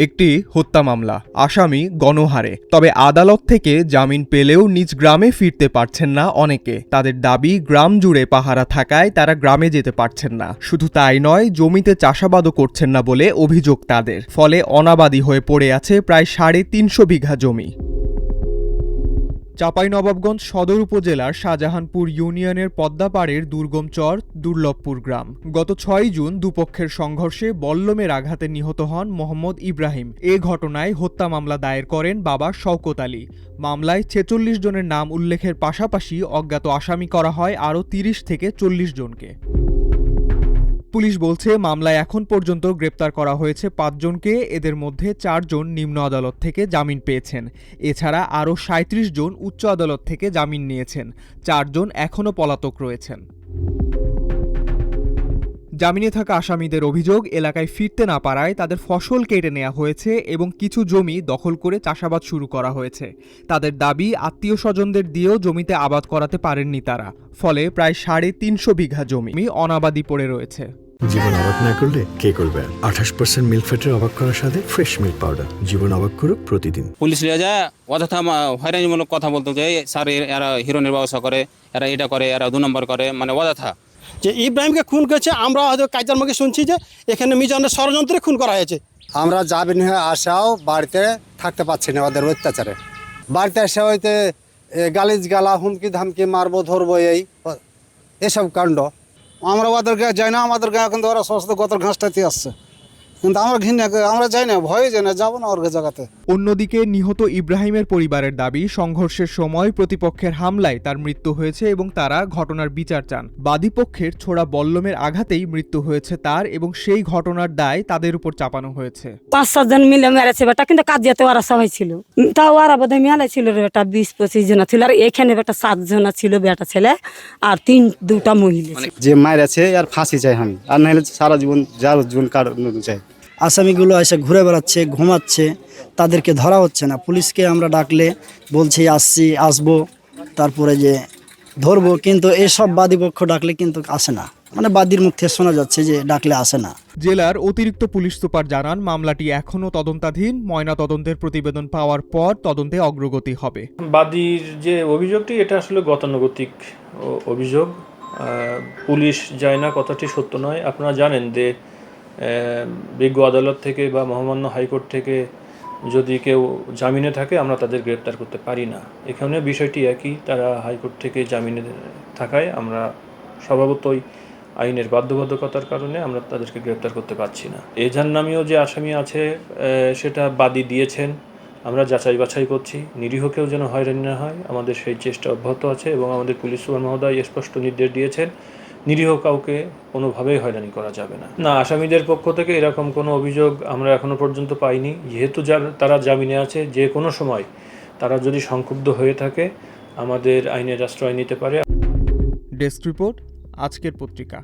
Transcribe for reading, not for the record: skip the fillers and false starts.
একটি হত্যা মামলা, আসামি গণহারে। তবে আদালত থেকে জামিন পেলেও নিজ গ্রামে ফিরতে পারছেন না অনেকে। তাদের দাবি, গ্রাম জুড়ে পাহারা থাকায় তারা গ্রামে যেতে পারছেন না। শুধু তাই নয়, জমিতে চাষাবাদও করছেন না বলে অভিযোগ তাদের। ফলে অনাবাদি হয়ে পড়ে আছে প্রায় 350 বিঘা জমি। চাঁপাইনবাবগঞ্জ সদর উপজেলার শাহজাহানপুর ইউনিয়নের পদ্মাপাড়ের দুর্গম চর দুর্লভপুর গ্রাম। গত 6 জুন দুপক্ষের সংঘর্ষে বল্লমের আঘাতে নিহত হন মোহাম্মদ ইব্রাহিম। এ ঘটনায় হত্যা মামলা দায়ের করেন বাবা শওকত আলী। মামলায় 46 জনের নাম উল্লেখের পাশাপাশি অজ্ঞাত আসামি করা হয় আরও 30 থেকে 40 জনকে। পুলিশ বলছে, মামলায় এখন পর্যন্ত গ্রেপ্তার করা হয়েছে 5 জনকে। এদের মধ্যে 4 জন নিম্ন আদালত থেকে জামিন পেয়েছেন। এছাড়া আরও 37 জন উচ্চ আদালত থেকে জামিন নিয়েছেন। 4 জন এখনও পলাতক রয়েছেন। জামিনে থাকা আসামিদের অভিযোগ, এলাকায় ফিরতে না পারায় তাদের ফসল কেটে নেওয়া হয়েছে এবং কিছু জমি দখল করে চাষাবাদ শুরু করা হয়েছে। তাদের দাবি, আত্মীয় স্বজনদের দিয়েও জমিতে আবাদ করাতে পারেননি তারা। ফলে প্রায় 350 বিঘা জমি অনাবাদি পড়ে রয়েছে। জীবন অবাক না করলে কে করবে? 28% মিল্ক ফ্যাটের অবাক করার সাথে ফ্রেশ মিল্ক পাউডার। জীবন অবাক করুক প্রতিদিন। পুলিশ লিয়ে যায় অযথা হয়রানিমূলক কথা বলতে যায়, স্যার এরা হিরোনের ব্যবস্থা করে, এরা এটা করে, এরা 2 নম্বর করে, মানে অযথা। যে ইব্রাহিমকে খুন করেছে, আমরা হয়তো কাইজার মুখে শুনছি যে এখানে মিজানের ষড়যন্ত্রে খুন করা হয়েছে। আমরা জামিন হয়ে আসাও বাড়িতে থাকতে পারছি না ওদের অত্যাচারে। বাড়িতে এসে হইতে গালিজ গালা, হুমকি ধামকি, মারবো ধরবো, এসব কাণ্ড। আমরা ওদের গায়ে যাই না, আমাদের গায়ে কিন্তু ওরা সমস্ত গতর ঘাসটাতে আসছে, কিন্তু আমরা ঘৃণা, আমরা যাই না, ভয়ে যাই না, যাবো না ওর জায়গাতে। অন্যদিকে নিহত ইব্রাহিমের পরিবারের দাবি, সংঘর্ষের সময় প্রতিপক্ষের হামলায় তার মৃত্যু হয়েছে এবং তারা ঘটনার বিচার চান। বাদীপক্ষের ছোড়া বল্লমের আঘাতেই মৃত্যু হয়েছে তার এবং সেই ঘটনার দায় তাদের উপর চাপানো হয়েছে। 5-7 জন মিলে মেরেছে বেটা, কিন্তু কাজিয়াতে ওরা সবাই ছিল। তাও ওরা বোধহয় মেলা ছিল বেটা, 20-25 জন ছিল। আর এখানে বেটা 7 জন ছিল বেটা ছেলে, আর 2টা মহিলা। যে মায়েরাছে আর ফাঁসি চাই আমি, আর নাহলে সারা জীবন যার জীবন কাটানো চাই। আসামিগুলো এসে ঘুরে বেড়াচ্ছে, ঘুমাচ্ছে, তাদেরকে ধরা হচ্ছে না। পুলিশকে আমরা ডাকলে বলছি আসবো, তারপরে যে ধরবো, কিন্তু এসব বাদীপক্ষ ডাকলে কিন্তু আসে না। মানে বাদীর মুখ থেকে শোনা যাচ্ছে যে ডাকলে আসে না। জেলার অতিরিক্ত পুলিশ সুপার জানান, মামলাটি এখনও তদন্তাধীন। ময়না তদন্তের প্রতিবেদন পাওয়ার পর তদন্তে অগ্রগতি হবে। বাদীর যে অভিযোগটি, এটা আসলে গতানুগতিক অভিযোগ। পুলিশ যায় না কথাটি সত্য নয়। আপনারা জানেন যে বিজ্ঞ আদালত থেকে বা মহামান্য হাইকোর্ট থেকে যদি কেউ জামিনে থাকে, আমরা তাদের গ্রেপ্তার করতে পারি না। এখানে বিষয়টি একই, তারা হাইকোর্ট থেকে জামিনে থাকায় আমরা স্বভাবতই আইনের বাধ্যবাধকতার কারণে আমরা তাদেরকে গ্রেপ্তার করতে পারছি না। এজাহার নামীয় যে আসামি আছে সেটা বাদী দিয়েছেন, আমরা যাচাই বাছাই করছি। নিরীহ কেউ যেন হয়রানি না হয়, আমাদের সেই চেষ্টা অব্যাহত আছে এবং আমাদের পুলিশ সুপার মহোদয় স্পষ্ট নির্দেশ দিয়েছেন, নিরীহ কাউকে কোনোভাবেই হয়রানি করা যাবে না। আসামিদের পক্ষ থেকে এরকম কোনো অভিযোগ আমরা এখনো পর্যন্ত পাইনি। যেহেতু তারা জামিনে আছে, যে কোনো সময় তারা যদি সংক্ষুব্ধ হয়ে থাকে আমাদের আইনের আশ্রয় নিতে পারে। ডেস্ক রিপোর্ট, আজকের পত্রিকা।